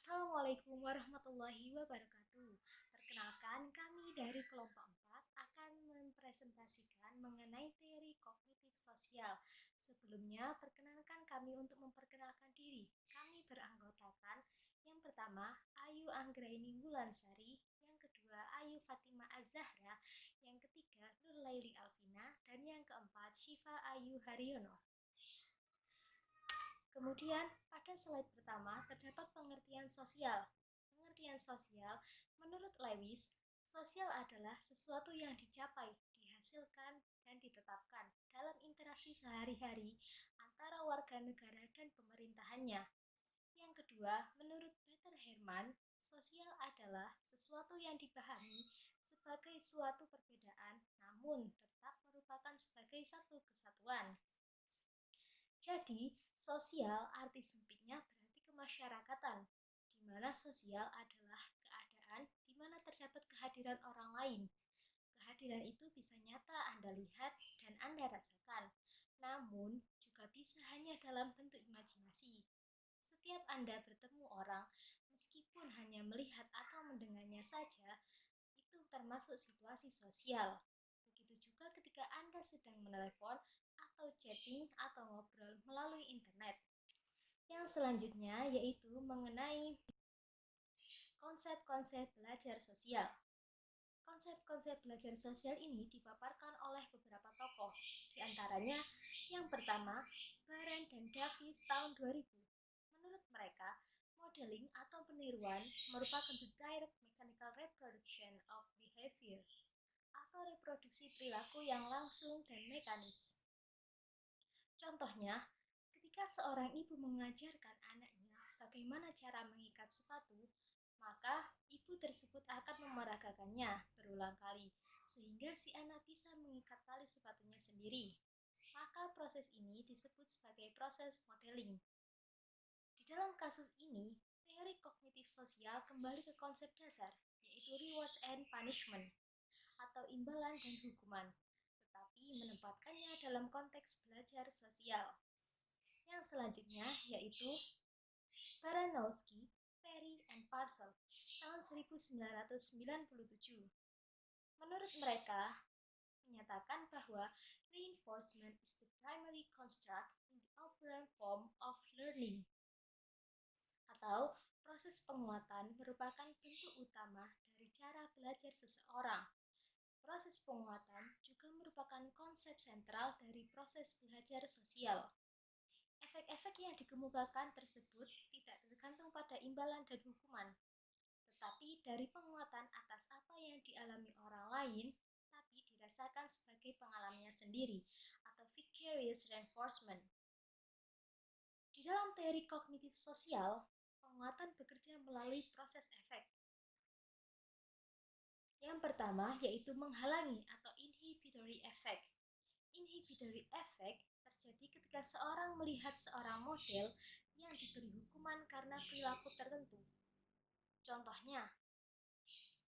Assalamualaikum warahmatullahi wabarakatuh. Perkenalkan, kami dari kelompok 4 akan mempresentasikan mengenai teori kognitif sosial. Sebelumnya, perkenalkan kami untuk memperkenalkan diri. Kami beranggotakan yang pertama, Ayu Anggraini Wulansari, yang kedua, Ayu Fatima Az-Zahra, yang ketiga, Nur Laili Alvina, dan yang keempat, Syifa Ayu Haryono. Kemudian, pada slide pertama terdapat pengertian sosial. Pengertian sosial, menurut Lewis, sosial adalah sesuatu yang dicapai, dihasilkan, dan ditetapkan dalam interaksi sehari-hari antara warga negara dan pemerintahannya. Yang kedua, menurut Peter Herman, sosial adalah sesuatu yang dipahami sebagai suatu perbedaan, namun tetap merupakan sebagai satu kesatuan. Jadi, sosial arti sempitnya berarti kemasyarakatan, di mana sosial adalah keadaan di mana terdapat kehadiran orang lain. Kehadiran itu bisa nyata Anda lihat dan Anda rasakan, namun juga bisa hanya dalam bentuk imajinasi. Setiap Anda bertemu orang, meskipun hanya melihat atau mendengarnya saja, itu termasuk situasi sosial. Begitu juga ketika Anda sedang menelepon atau chatting atau ngobrol melalui internet. Yang selanjutnya yaitu mengenai konsep-konsep belajar sosial. Konsep-konsep belajar sosial ini dipaparkan oleh beberapa tokoh, di antaranya yang pertama, Baran dan Davis tahun 2000. Menurut mereka, modeling atau peniruan merupakan the direct mechanical reproduction of behavior atau reproduksi perilaku yang langsung dan mekanis. Contohnya, ketika seorang ibu mengajarkan anaknya bagaimana cara mengikat sepatu, maka ibu tersebut akan memeragakannya berulang kali, sehingga si anak bisa mengikat tali sepatunya sendiri. Maka proses ini disebut sebagai proses modeling. Di dalam kasus ini, teori kognitif sosial kembali ke konsep dasar, yaitu reward and punishment, atau imbalan dan hukuman, tetapi menempatkannya dalam konteks belajar sosial. Yang selanjutnya yaitu Baranowski, Perry, and Parcel tahun 1997. Menurut mereka, menyatakan bahwa reinforcement is the primary construct in the operant form of learning, atau proses penguatan merupakan bentuk utama dari cara belajar seseorang. Proses penguatan juga merupakan konsep sentral dari proses belajar sosial. Efek-efek yang dikemukakan tersebut tidak tergantung pada imbalan dan hukuman, tetapi dari penguatan atas apa yang dialami orang lain, tapi dirasakan sebagai pengalamannya sendiri, atau vicarious reinforcement. Di dalam teori kognitif sosial, penguatan bekerja melalui proses efek. Yang pertama yaitu menghalangi atau inhibitory effect. Inhibitory effect terjadi ketika seorang melihat seorang model yang diberi hukuman karena perilaku tertentu. Contohnya,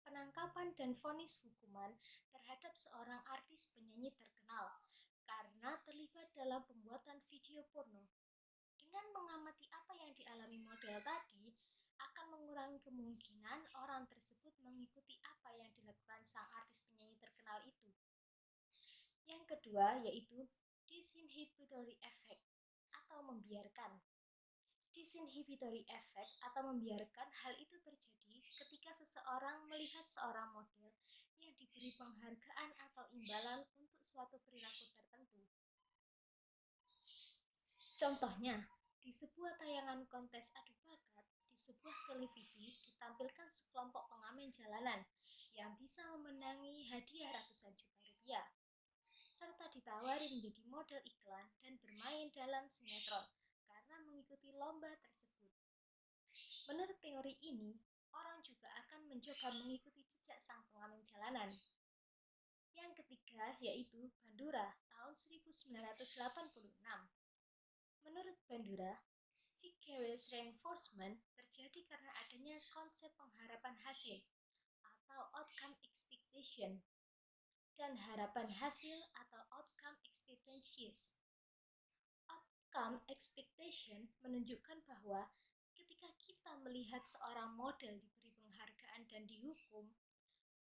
penangkapan dan vonis hukuman terhadap seorang artis penyanyi terkenal karena terlibat dalam pembuatan video porno. Dengan mengamati apa yang dialami model tadi, akan mengurangi kemungkinan orang tersebut mengikuti apa yang dilakukan sang artis penyanyi terkenal itu. Yang kedua yaitu disinhibitory effect atau membiarkan. Disinhibitory effect atau membiarkan hal itu terjadi ketika seseorang melihat seorang model yang diberi penghargaan atau imbalan untuk suatu perilaku tertentu. Contohnya, di sebuah tayangan kontes adu bakat di sebuah televisi ditampilkan sekelompok pengamen jalanan yang bisa memenangi hadiah ratusan juta rupiah, serta ditawari menjadi model iklan dan bermain dalam sinetron karena mengikuti lomba tersebut. Menurut teori ini, orang juga akan mencoba mengikuti jejak sang pengamen jalanan. Yang ketiga yaitu Bandura tahun 1986. Menurut Bandura, vicarious reinforcement terjadi karena adanya konsep pengharapan hasil atau outcome expectation dan harapan hasil atau outcome expectations. Outcome expectation menunjukkan bahwa ketika ketika kita melihat seorang model diberi penghargaan dan dihukum,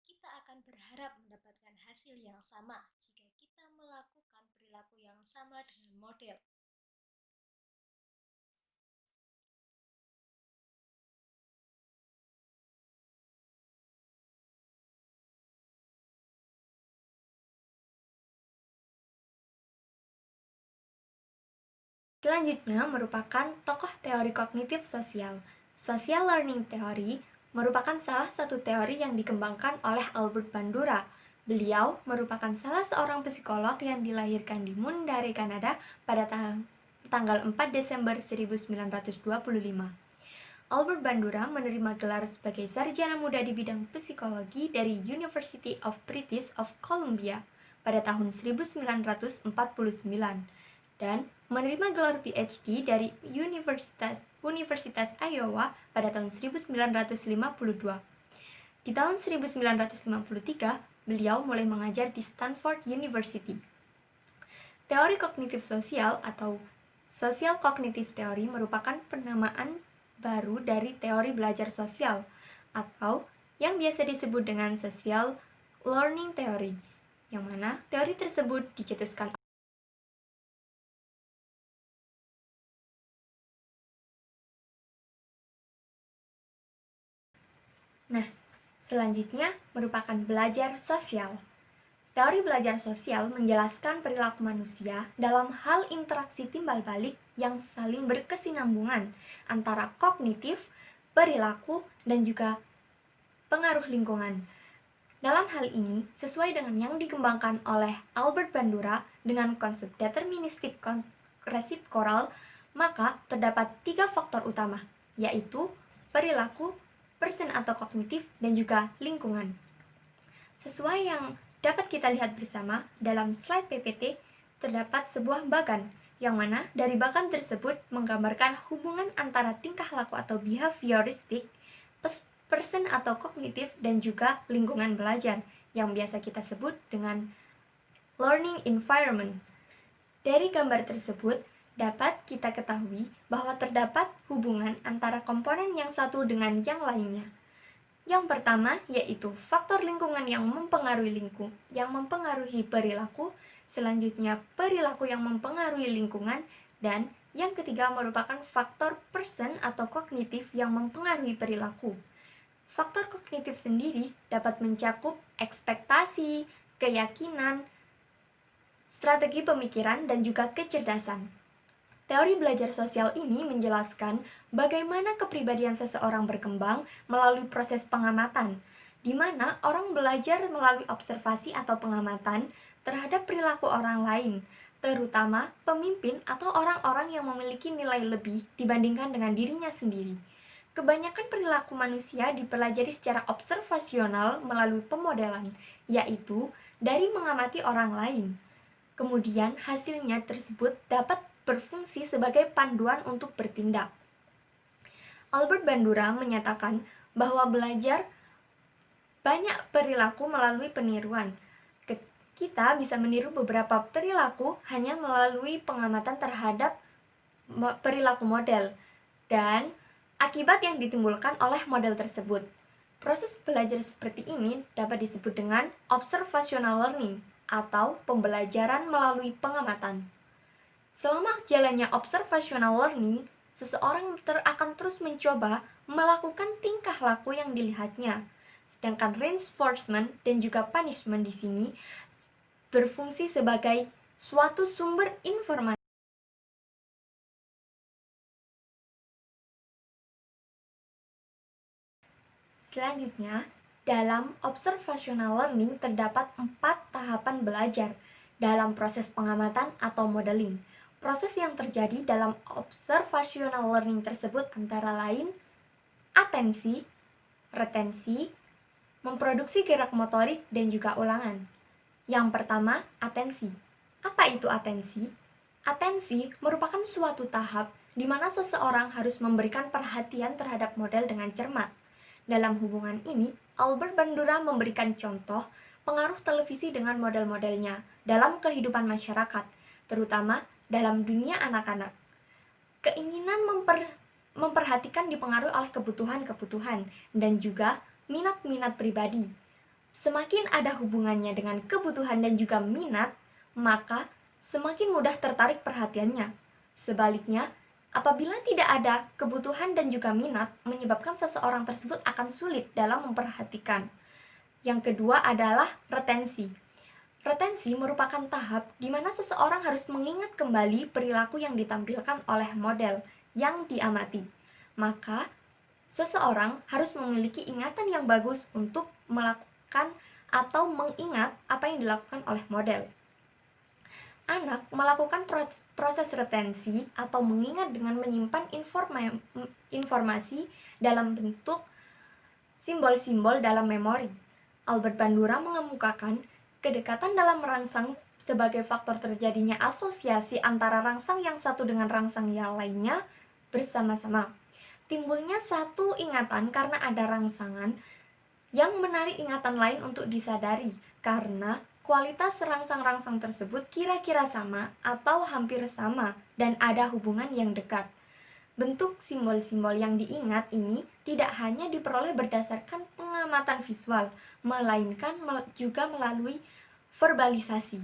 kita akan berharap mendapatkan hasil yang sama jika kita melakukan perilaku yang sama dengan model. Selanjutnya merupakan tokoh teori kognitif sosial. Social learning theory merupakan salah satu teori yang dikembangkan oleh Albert Bandura. Beliau merupakan salah seorang psikolog yang dilahirkan di Mundare, Kanada pada tanggal 4 Desember 1925. Albert Bandura menerima gelar sebagai sarjana muda di bidang psikologi dari University of British of Columbia pada tahun 1949 dan menerima gelar PhD dari Universitas Iowa pada tahun 1952. Di tahun 1953, beliau mulai mengajar di Stanford University. Teori kognitif sosial atau Social Cognitive Theory merupakan penamaan baru dari teori belajar sosial atau yang biasa disebut dengan Social Learning Theory, yang mana teori tersebut dicetuskan. Nah, selanjutnya merupakan belajar sosial. Teori belajar sosial menjelaskan perilaku manusia dalam hal interaksi timbal balik yang saling berkesinambungan antara kognitif, perilaku, dan juga pengaruh lingkungan. Dalam hal ini, sesuai dengan yang dikembangkan oleh Albert Bandura dengan konsep deterministik resipkoral, maka terdapat 3 faktor utama, yaitu perilaku, person atau kognitif, dan juga lingkungan. Sesuai yang dapat kita lihat bersama dalam slide PPT, terdapat sebuah bagan, yang mana dari bagan tersebut menggambarkan hubungan antara tingkah laku atau behavioristik, person atau kognitif, dan juga lingkungan belajar, yang biasa kita sebut dengan learning environment. Dari gambar tersebut, dapat kita ketahui bahwa terdapat hubungan antara komponen yang satu dengan yang lainnya. Yang pertama yaitu faktor lingkungan yang mempengaruhi perilaku, selanjutnya perilaku yang mempengaruhi lingkungan, dan yang ketiga merupakan faktor person atau kognitif yang mempengaruhi perilaku. Faktor kognitif sendiri dapat mencakup ekspektasi, keyakinan, strategi pemikiran, dan juga kecerdasan. Teori belajar sosial ini menjelaskan bagaimana kepribadian seseorang berkembang melalui proses pengamatan, di mana orang belajar melalui observasi atau pengamatan terhadap perilaku orang lain, terutama pemimpin atau orang-orang yang memiliki nilai lebih dibandingkan dengan dirinya sendiri. Kebanyakan perilaku manusia dipelajari secara observasional melalui pemodelan, yaitu dari mengamati orang lain. Kemudian hasilnya tersebut dapat berfungsi sebagai panduan untuk bertindak. Albert Bandura menyatakan bahwa belajar banyak perilaku melalui peniruan. Kita bisa meniru beberapa perilaku hanya melalui pengamatan terhadap perilaku model dan akibat yang ditimbulkan oleh model tersebut. Proses belajar seperti ini dapat disebut dengan observational learning atau pembelajaran melalui pengamatan. Selama jalannya observational learning, seseorang akan terus mencoba melakukan tingkah laku yang dilihatnya. Sedangkan reinforcement dan juga punishment di sini berfungsi sebagai suatu sumber informasi. Selanjutnya, dalam observational learning terdapat 4 tahapan belajar dalam proses pengamatan atau modeling. Proses yang terjadi dalam observational learning tersebut antara lain atensi, retensi, memproduksi gerak motorik, dan juga ulangan. Yang pertama, atensi. Apa itu atensi? Atensi merupakan suatu tahap di mana seseorang harus memberikan perhatian terhadap model dengan cermat. Dalam hubungan ini, Albert Bandura memberikan contoh pengaruh televisi dengan model-modelnya dalam kehidupan masyarakat, terutama dalam dunia anak-anak. Keinginan memperhatikan dipengaruhi oleh kebutuhan-kebutuhan dan juga minat-minat pribadi. Semakin ada hubungannya dengan kebutuhan dan juga minat, maka semakin mudah tertarik perhatiannya. Sebaliknya, apabila tidak ada kebutuhan dan juga minat, menyebabkan seseorang tersebut akan sulit dalam memperhatikan. Yang kedua adalah retensi. Retensi merupakan tahap di mana seseorang harus mengingat kembali perilaku yang ditampilkan oleh model yang diamati. Maka, seseorang harus memiliki ingatan yang bagus untuk melakukan atau mengingat apa yang dilakukan oleh model. Anak melakukan proses retensi atau mengingat dengan menyimpan informasi dalam bentuk simbol-simbol dalam memori. Albert Bandura mengemukakan kedekatan dalam rangsang sebagai faktor terjadinya asosiasi antara rangsang yang satu dengan rangsang yang lainnya bersama-sama. Timbulnya satu ingatan karena ada rangsangan yang menarik ingatan lain untuk disadari, karena kualitas rangsang-rangsang tersebut kira-kira sama atau hampir sama dan ada hubungan yang dekat. Bentuk simbol-simbol yang diingat ini tidak hanya diperoleh berdasarkan pengamatan visual, melainkan juga melalui verbalisasi.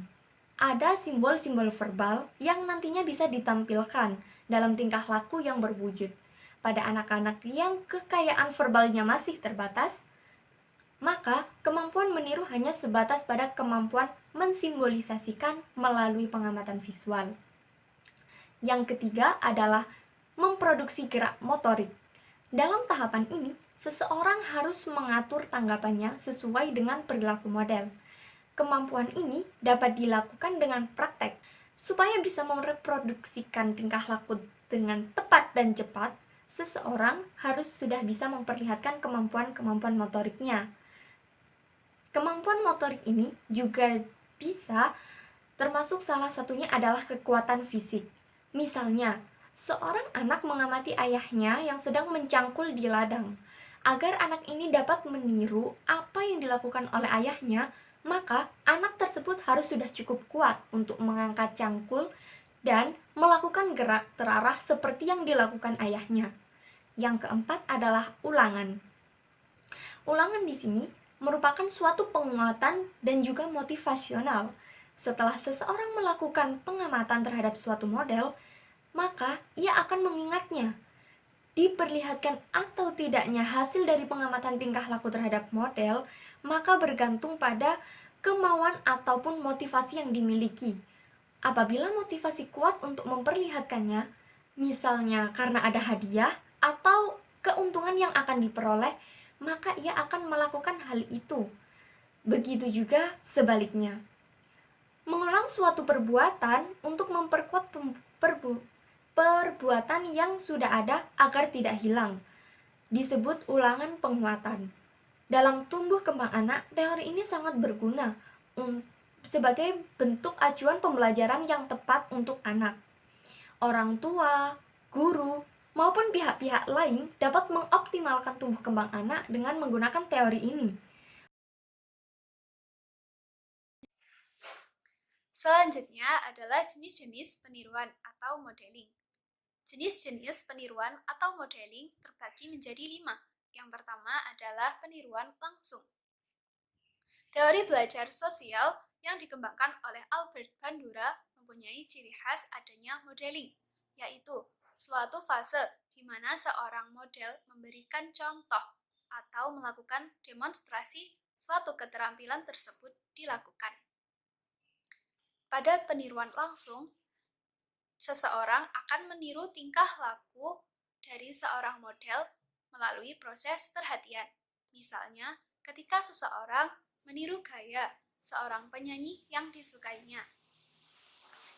Ada simbol-simbol verbal yang nantinya bisa ditampilkan dalam tingkah laku yang berwujud. Pada anak-anak yang kekayaan verbalnya masih terbatas, maka kemampuan meniru hanya sebatas pada kemampuan mensimbolisasikan melalui pengamatan visual. Yang ketiga adalah memproduksi gerak motorik. Dalam tahapan ini, seseorang harus mengatur tanggapannya sesuai dengan perilaku model. Kemampuan ini dapat dilakukan dengan praktek. Supaya bisa mereproduksikan tingkah laku dengan tepat dan cepat, seseorang harus sudah bisa memperlihatkan kemampuan-kemampuan motoriknya. Kemampuan motorik ini juga bisa termasuk salah satunya adalah kekuatan fisik. Misalnya, seorang anak mengamati ayahnya yang sedang mencangkul di ladang. Agar anak ini dapat meniru apa yang dilakukan oleh ayahnya, maka anak tersebut harus sudah cukup kuat untuk mengangkat cangkul dan melakukan gerak terarah seperti yang dilakukan ayahnya. Yang keempat adalah ulangan. Ulangan di sini merupakan suatu penguatan dan juga motivasional. Setelah seseorang melakukan pengamatan terhadap suatu model, maka ia akan mengingatnya. Diperlihatkan atau tidaknya hasil dari pengamatan tingkah laku terhadap model, maka bergantung pada kemauan ataupun motivasi yang dimiliki. Apabila motivasi kuat untuk memperlihatkannya, misalnya karena ada hadiah atau keuntungan yang akan diperoleh, maka ia akan melakukan hal itu. Begitu juga sebaliknya. Mengulang suatu perbuatan untuk memperkuat perbuatan yang sudah ada agar tidak hilang disebut ulangan penguatan. Dalam tumbuh kembang anak, teori ini sangat berguna sebagai bentuk acuan pembelajaran yang tepat untuk anak. Orang tua, guru, maupun pihak-pihak lain dapat mengoptimalkan tumbuh kembang anak dengan menggunakan teori ini. Selanjutnya adalah jenis-jenis peniruan atau modeling. Jenis-jenis peniruan atau modeling terbagi menjadi 5. Yang pertama adalah peniruan langsung. Teori belajar sosial yang dikembangkan oleh Albert Bandura mempunyai ciri khas adanya modeling, yaitu suatu fase di mana seorang model memberikan contoh atau melakukan demonstrasi suatu keterampilan tersebut dilakukan. Pada peniruan langsung, seseorang akan meniru tingkah laku dari seorang model melalui proses perhatian. Misalnya, ketika seseorang meniru gaya seorang penyanyi yang disukainya.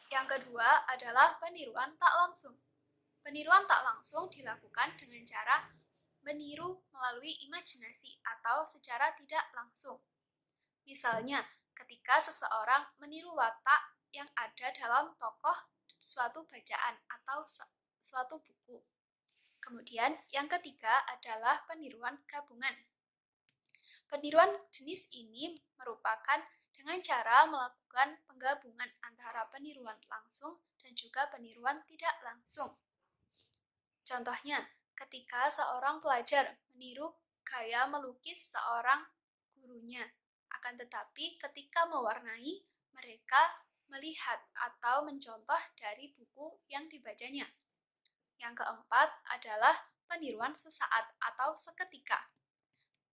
Yang kedua adalah peniruan tak langsung. Peniruan tak langsung dilakukan dengan cara meniru melalui imajinasi atau secara tidak langsung. Misalnya, ketika seseorang meniru watak yang ada dalam tokoh suatu bacaan atau suatu buku. Kemudian, yang ketiga adalah peniruan gabungan. Peniruan jenis ini merupakan dengan cara melakukan penggabungan antara peniruan langsung dan juga peniruan tidak langsung. Contohnya, ketika seorang pelajar meniru gaya melukis seorang gurunya. Akan tetapi ketika mewarnai, mereka melihat atau mencontoh dari buku yang dibacanya. Yang keempat adalah peniruan sesaat atau seketika.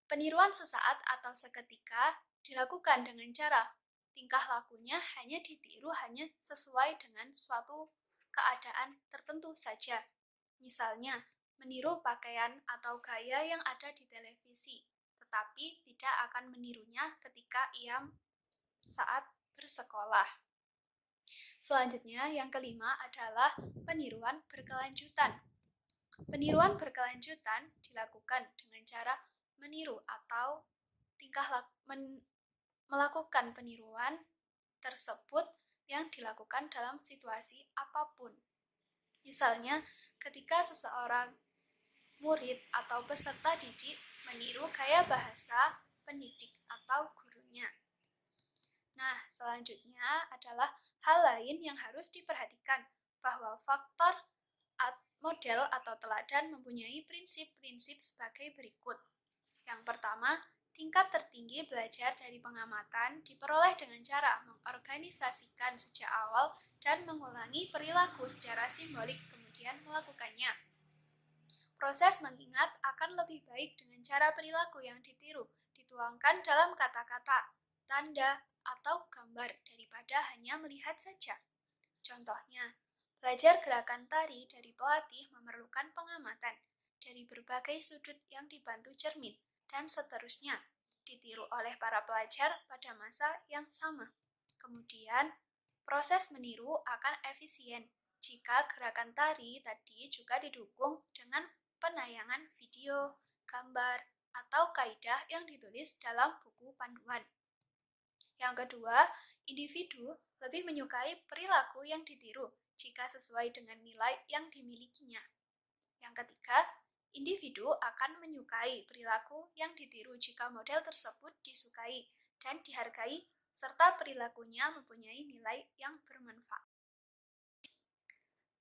Peniruan sesaat atau seketika dilakukan dengan cara tingkah lakunya hanya ditiru hanya sesuai dengan suatu keadaan tertentu saja. Misalnya, meniru pakaian atau gaya yang ada di televisi, tetapi tidak akan menirunya ketika ia saat bersekolah. Selanjutnya, yang kelima adalah peniruan berkelanjutan. Peniruan berkelanjutan dilakukan dengan cara meniru atau melakukan peniruan tersebut yang dilakukan dalam situasi apapun. Misalnya, ketika seseorang murid atau peserta didik meniru gaya bahasa pendidik atau gurunya. Nah, selanjutnya adalah hal lain yang harus diperhatikan, bahwa faktor model atau teladan mempunyai prinsip-prinsip sebagai berikut. Yang pertama, tingkat tertinggi belajar dari pengamatan diperoleh dengan cara mengorganisasikan sejak awal dan mengulangi perilaku secara simbolik kemudian melakukannya. Proses mengingat akan lebih baik dengan cara perilaku yang ditiru dituangkan dalam kata-kata, tanda, atau gambar daripada hanya melihat saja. Contohnya, belajar gerakan tari dari pelatih memerlukan pengamatan dari berbagai sudut yang dibantu cermin, dan seterusnya, ditiru oleh para pelajar pada masa yang sama. Kemudian, proses meniru akan efisien jika gerakan tari tadi juga didukung dengan penayangan video, gambar, atau kaidah yang ditulis dalam buku panduan. Yang kedua, individu lebih menyukai perilaku yang ditiru jika sesuai dengan nilai yang dimilikinya. Yang ketiga, individu akan menyukai perilaku yang ditiru jika model tersebut disukai dan dihargai serta perilakunya mempunyai nilai yang bermanfaat.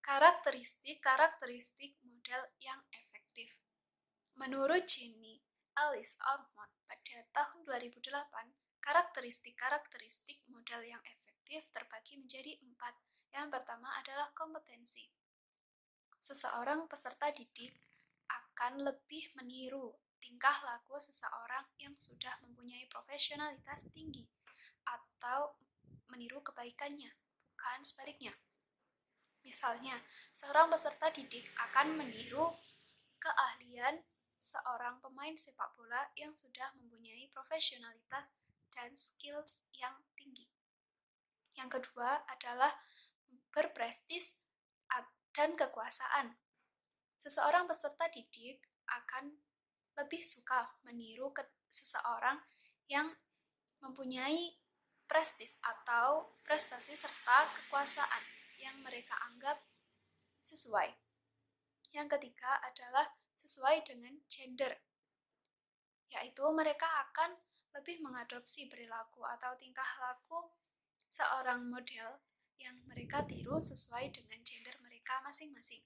Karakteristik model yang efektif. Menurut Jenny Alice Ormond pada tahun 2008, karakteristik model yang efektif terbagi menjadi 4. Yang pertama adalah kompetensi. Seseorang peserta didik akan lebih meniru tingkah laku seseorang yang sudah mempunyai profesionalitas tinggi atau meniru kebaikannya, bukan sebaliknya. Misalnya, seorang peserta didik akan meniru keahlian seorang pemain sepak bola yang sudah mempunyai profesionalitas dan skills yang tinggi. Yang kedua adalah berprestis dan kekuasaan. Seseorang peserta didik akan lebih suka meniru seseorang yang mempunyai prestis atau prestasi serta kekuasaan yang mereka anggap sesuai. Yang ketiga adalah sesuai dengan gender, yaitu mereka akan lebih mengadopsi perilaku atau tingkah laku seorang model yang mereka tiru sesuai dengan gender mereka masing-masing.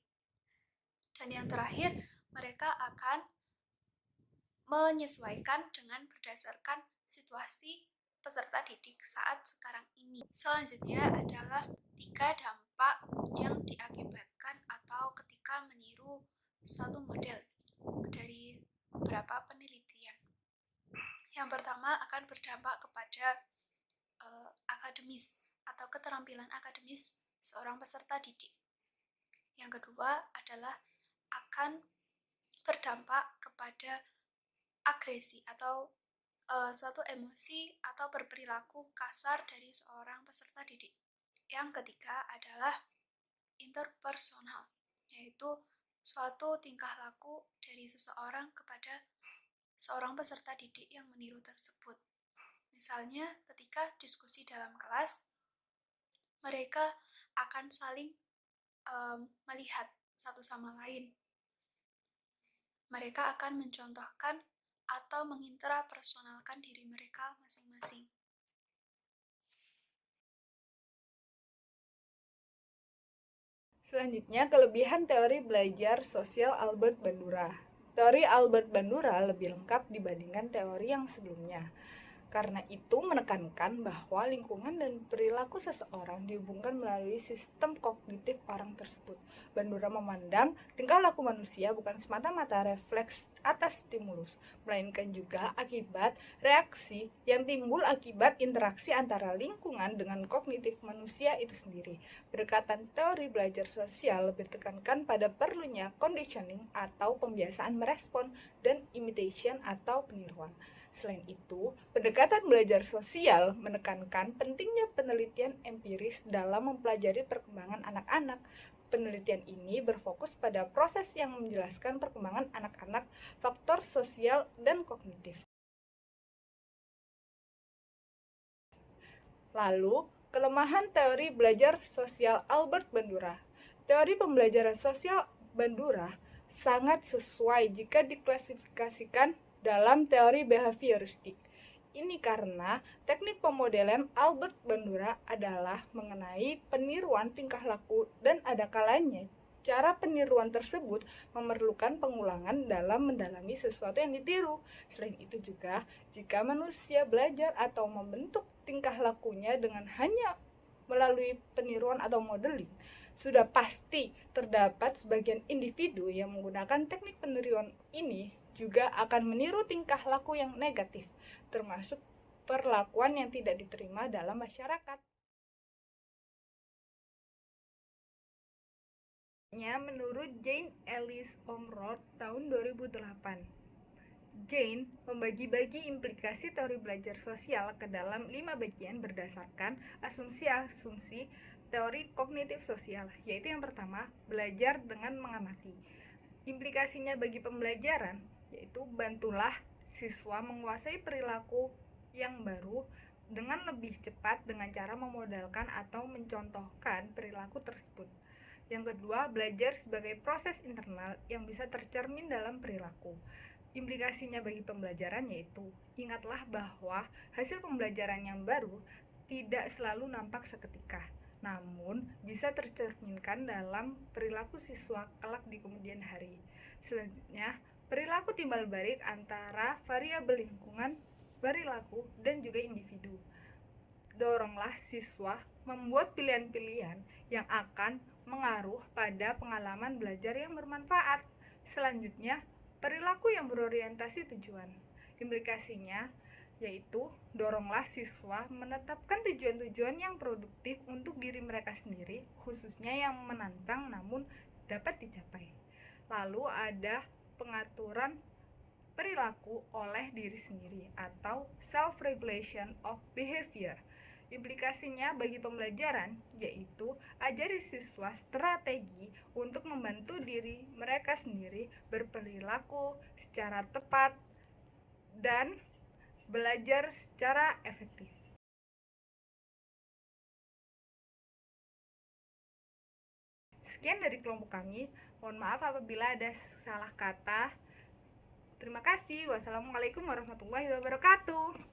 Dan yang terakhir, mereka akan menyesuaikan dengan berdasarkan situasi peserta didik saat sekarang ini. Selanjutnya adalah 3 dampak yang diakibatkan atau ketika meniru suatu model dari beberapa penelitian. Yang pertama akan berdampak kepada akademis atau keterampilan akademis seorang peserta didik. Yang kedua adalah akan berdampak kepada agresi atau suatu emosi atau berperilaku kasar dari seorang peserta didik. Yang ketiga adalah interpersonal, yaitu suatu tingkah laku dari seseorang kepada seorang peserta didik yang meniru tersebut. Misalnya, ketika diskusi dalam kelas, mereka akan saling melihat satu sama lain. Mereka akan mencontohkan atau mengintrapersonalkan diri mereka masing-masing. Selanjutnya, kelebihan teori belajar sosial Albert Bandura. Teori Albert Bandura lebih lengkap dibandingkan teori yang sebelumnya. Karena itu menekankan bahwa lingkungan dan perilaku seseorang dihubungkan melalui sistem kognitif orang tersebut. Bandura memandang tingkah laku manusia bukan semata-mata refleks atas stimulus, melainkan juga akibat reaksi yang timbul akibat interaksi antara lingkungan dengan kognitif manusia itu sendiri. Pendekatan teori belajar sosial lebih tekankan pada perlunya conditioning atau pembiasaan merespon dan imitation atau peniruan. Selain itu, pendekatan belajar sosial menekankan pentingnya penelitian empiris dalam mempelajari perkembangan anak-anak. Penelitian ini berfokus pada proses yang menjelaskan perkembangan anak-anak, faktor sosial, dan kognitif. Lalu, kelemahan teori belajar sosial Albert Bandura. Teori pembelajaran sosial Bandura sangat sesuai jika diklasifikasikan dalam teori behavioristik. Ini karena teknik pemodelan Albert Bandura adalah mengenai peniruan tingkah laku dan ada kalanya cara peniruan tersebut memerlukan pengulangan dalam mendalami sesuatu yang ditiru. Selain itu juga, jika manusia belajar atau membentuk tingkah lakunya dengan hanya melalui peniruan atau modeling, sudah pasti terdapat sebagian individu yang menggunakan teknik peniruan ini juga akan meniru tingkah laku yang negatif, termasuk perlakuan yang tidak diterima dalam masyarakat. Menurut Jane Ellis Omroth tahun 2008. Jane membagi-bagi implikasi teori belajar sosial ke dalam 5 bagian berdasarkan asumsi-asumsi teori kognitif sosial, yaitu yang pertama, belajar dengan mengamati. Implikasinya bagi pembelajaran yaitu bantulah siswa menguasai perilaku yang baru dengan lebih cepat dengan cara memodelkan atau mencontohkan perilaku tersebut. Yang kedua, belajar sebagai proses internal yang bisa tercermin dalam perilaku. Implikasinya bagi pembelajaran yaitu, ingatlah bahwa hasil pembelajaran yang baru tidak selalu nampak seketika, namun bisa tercerminkan dalam perilaku siswa kelak di kemudian hari. Selanjutnya, perilaku timbal balik antara variabel lingkungan, perilaku, dan juga individu. Doronglah siswa membuat pilihan-pilihan yang akan mengaruh pada pengalaman belajar yang bermanfaat. Selanjutnya, perilaku yang berorientasi tujuan. Implikasinya yaitu doronglah siswa menetapkan tujuan-tujuan yang produktif untuk diri mereka sendiri, khususnya yang menantang namun dapat dicapai. Lalu ada pengaturan perilaku oleh diri sendiri atau self-regulation of behavior. Implikasinya bagi pembelajaran yaitu ajari siswa strategi untuk membantu diri mereka sendiri berperilaku secara tepat dan belajar secara efektif. Sekian dari kelompok kami. Mohon maaf apabila ada salah kata. Terima kasih. Wassalamualaikum warahmatullahi wabarakatuh.